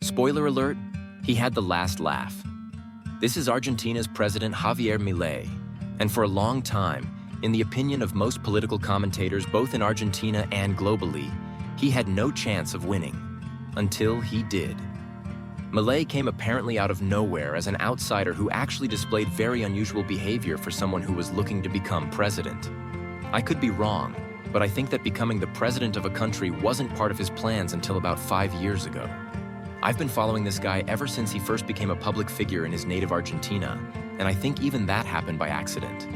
Spoiler alert, he had the last laugh. This is Argentina's President Javier Milei, and for a long time, in the opinion of most political commentators both in Argentina and globally, he had no chance of winning, until he did. Milei came apparently out of nowhere as an outsider who actually displayed very unusual behavior for someone who was looking to become president. I could be wrong, but I think that becoming the president of a country wasn't part of his plans until about 5 years ago. I've been following this guy ever since he first became a public figure in his native Argentina, and I think even that happened by accident.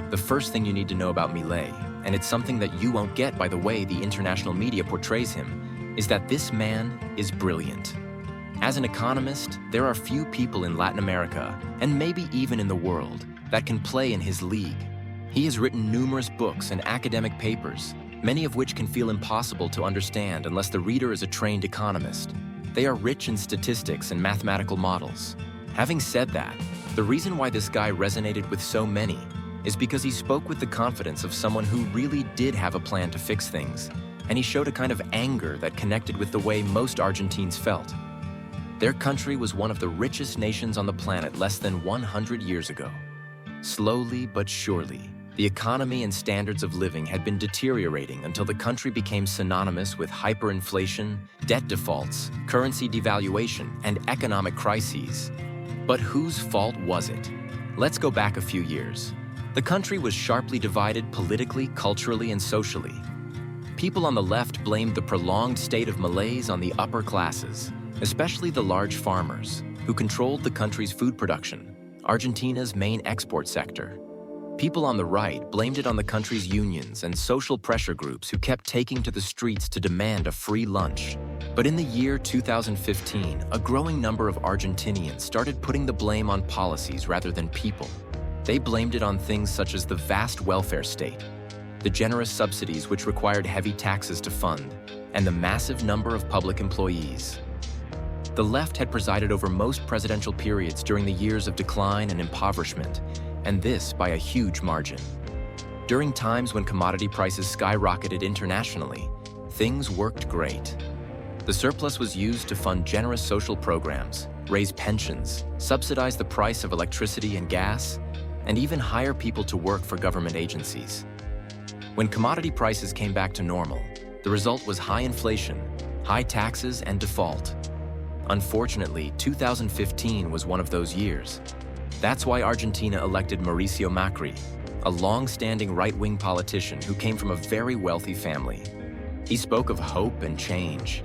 The first thing you need to know about Milei, and it's something that you won't get by the way the international media portrays him, is that this man is brilliant. As an economist, there are few people in Latin America, and maybe even in the world, that can play in his league. He has written numerous books and academic papers, many of which can feel impossible to understand unless the reader is a trained economist. They are rich in statistics and mathematical models. Having said that, the reason why this guy resonated with so many is because he spoke with the confidence of someone who really did have a plan to fix things, and he showed a kind of anger that connected with the way most Argentines felt. Their country was one of the richest nations on the planet less than 100 years ago. Slowly but surely, the economy and standards of living had been deteriorating until the country became synonymous with hyperinflation, debt defaults, currency devaluation, and economic crises. But whose fault was it? Let's go back a few years. The country was sharply divided politically, culturally, and socially. People on the left blamed the prolonged state of malaise on the upper classes, especially the large farmers, who controlled the country's food production, Argentina's main export sector. People on the right blamed it on the country's unions and social pressure groups who kept taking to the streets to demand a free lunch. But in the year 2015, a growing number of Argentinians started putting the blame on policies rather than people. They blamed it on things such as the vast welfare state, the generous subsidies which required heavy taxes to fund, and the massive number of public employees. The left had presided over most presidential periods during the years of decline and impoverishment, and this by a huge margin. During times when commodity prices skyrocketed internationally, things worked great. The surplus was used to fund generous social programs, raise pensions, subsidize the price of electricity and gas, and even hire people to work for government agencies. When commodity prices came back to normal, the result was high inflation, high taxes, and default. Unfortunately, 2015 was one of those years. That's why Argentina elected Mauricio Macri, a long-standing right-wing politician who came from a very wealthy family. He spoke of hope and change.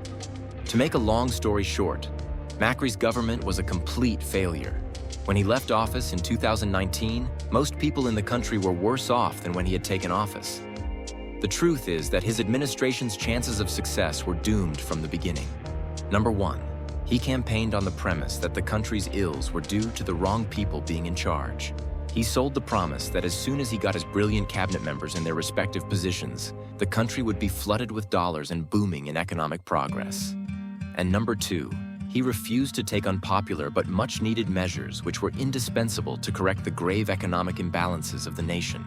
To make a long story short, Macri's government was a complete failure. When he left office in 2019, most people in the country were worse off than when he had taken office. The truth is that his administration's chances of success were doomed from the beginning. Number one, he campaigned on the premise that the country's ills were due to the wrong people being in charge. He sold the promise that as soon as he got his brilliant cabinet members in their respective positions, the country would be flooded with dollars and booming in economic progress. And number two, he refused to take unpopular but much-needed measures which were indispensable to correct the grave economic imbalances of the nation.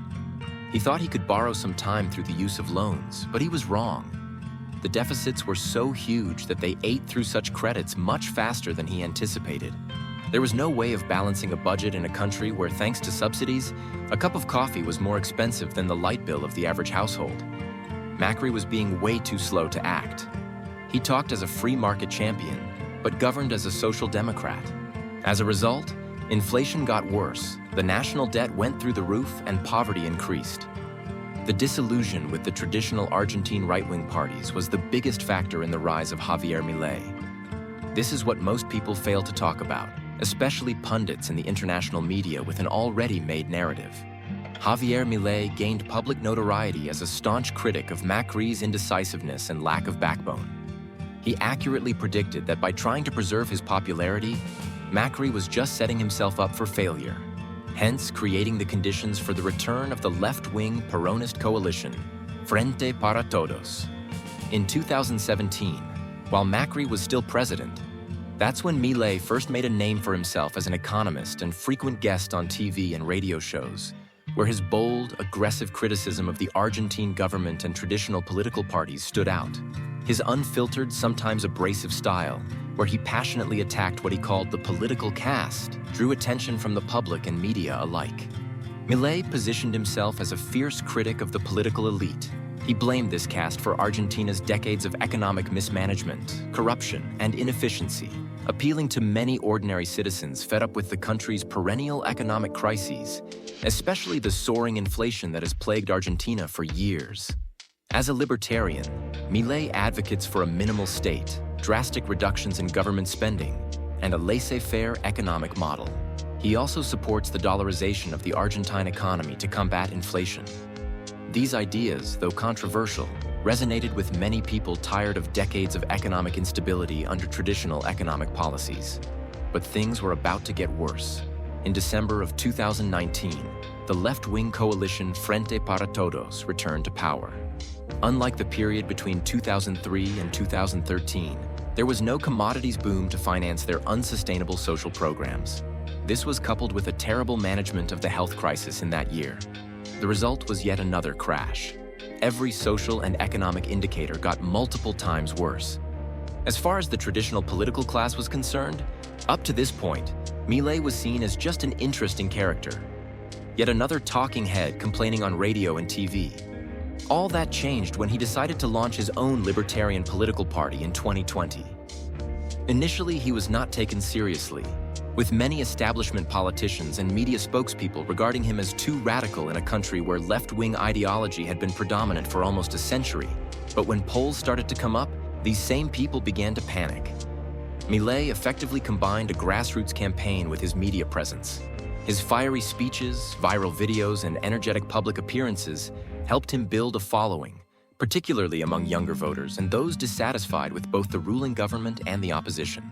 He thought he could borrow some time through the use of loans, but he was wrong. The deficits were so huge that they ate through such credits much faster than he anticipated. There was no way of balancing a budget in a country where, thanks to subsidies, a cup of coffee was more expensive than the light bill of the average household. Macri was being way too slow to act. He talked as a free market champion, but governed as a social democrat. As a result, inflation got worse, the national debt went through the roof, and poverty increased. The disillusion with the traditional Argentine right-wing parties was the biggest factor in the rise of Javier Milei. This is what most people fail to talk about, especially pundits in the international media with an already made narrative. Javier Milei gained public notoriety as a staunch critic of Macri's indecisiveness and lack of backbone. He accurately predicted that by trying to preserve his popularity, Macri was just setting himself up for failure, hence creating the conditions for the return of the left-wing Peronist coalition, Frente para Todos. In 2017, while Macri was still president, that's when Milei first made a name for himself as an economist and frequent guest on TV and radio shows, where his bold, aggressive criticism of the Argentine government and traditional political parties stood out. His unfiltered, sometimes abrasive style, where he passionately attacked what he called the political caste, drew attention from the public and media alike. Milei positioned himself as a fierce critic of the political elite. He blamed this caste for Argentina's decades of economic mismanagement, corruption, and inefficiency, appealing to many ordinary citizens fed up with the country's perennial economic crises, especially the soaring inflation that has plagued Argentina for years. As a libertarian, Milei advocates for a minimal state, drastic reductions in government spending, and a laissez-faire economic model. He also supports the dollarization of the Argentine economy to combat inflation. These ideas, though controversial, resonated with many people tired of decades of economic instability under traditional economic policies. But things were about to get worse. In December of 2019, the left-wing coalition Frente para Todos returned to power. Unlike the period between 2003 and 2013, there was no commodities boom to finance their unsustainable social programs. This was coupled with a terrible management of the health crisis in that year. The result was yet another crash. Every social and economic indicator got multiple times worse. As far as the traditional political class was concerned, up to this point, Milei was seen as just an interesting character. Yet another talking head complaining on radio and TV. All that changed when he decided to launch his own libertarian political party in 2020. Initially, he was not taken seriously, with many establishment politicians and media spokespeople regarding him as too radical in a country where left-wing ideology had been predominant for almost a century. But when polls started to come up, these same people began to panic. Milei effectively combined a grassroots campaign with his media presence. His fiery speeches, viral videos, and energetic public appearances helped him build a following, particularly among younger voters and those dissatisfied with both the ruling government and the opposition.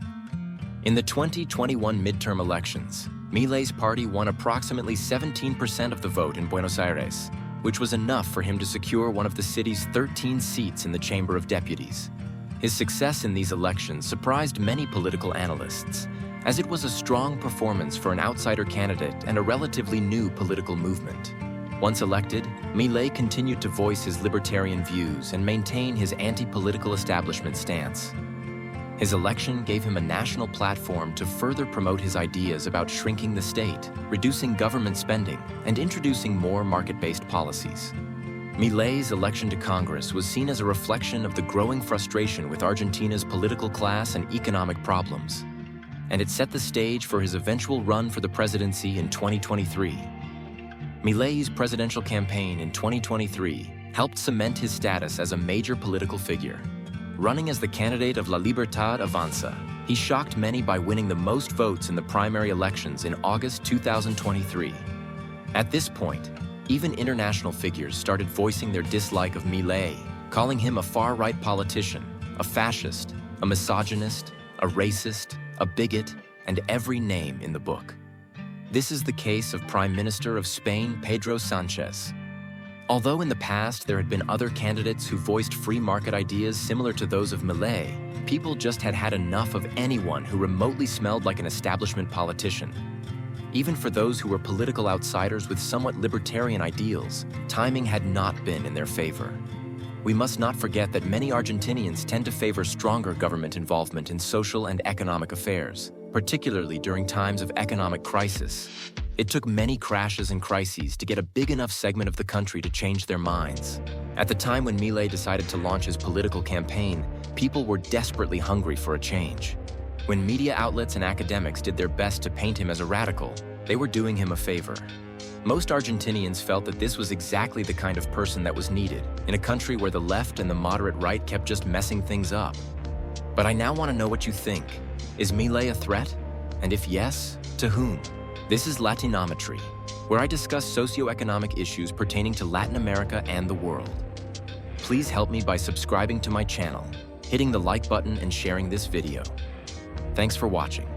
In the 2021 midterm elections, Milei's party won approximately 17% of the vote in Buenos Aires, which was enough for him to secure one of the city's 13 seats in the Chamber of Deputies. His success in these elections surprised many political analysts, as it was a strong performance for an outsider candidate and a relatively new political movement. Once elected, Milei continued to voice his libertarian views and maintain his anti-political establishment stance. His election gave him a national platform to further promote his ideas about shrinking the state, reducing government spending, and introducing more market-based policies. Milei's election to Congress was seen as a reflection of the growing frustration with Argentina's political class and economic problems, and it set the stage for his eventual run for the presidency in 2023. Milei's presidential campaign in 2023 helped cement his status as a major political figure. Running as the candidate of La Libertad Avanza, he shocked many by winning the most votes in the primary elections in August 2023. At this point, even international figures started voicing their dislike of Milei, calling him a far-right politician, a fascist, a misogynist, a racist, a bigot, and every name in the book. This is the case of Prime Minister of Spain, Pedro Sánchez. Although in the past there had been other candidates who voiced free market ideas similar to those of Milei, people just had had enough of anyone who remotely smelled like an establishment politician. Even for those who were political outsiders with somewhat libertarian ideals, timing had not been in their favor. We must not forget that many Argentinians tend to favor stronger government involvement in social and economic affairs, particularly during times of economic crisis. It took many crashes and crises to get a big enough segment of the country to change their minds. At the time when Milei decided to launch his political campaign, people were desperately hungry for a change. When media outlets and academics did their best to paint him as a radical, they were doing him a favor. Most Argentinians felt that this was exactly the kind of person that was needed in a country where the left and the moderate right kept just messing things up. But I now want to know what you think. Is Milei a threat? And if yes, to whom? This is Latinometry, where I discuss socioeconomic issues pertaining to Latin America and the world. Please help me by subscribing to my channel, hitting the like button and sharing this video. Thanks for watching.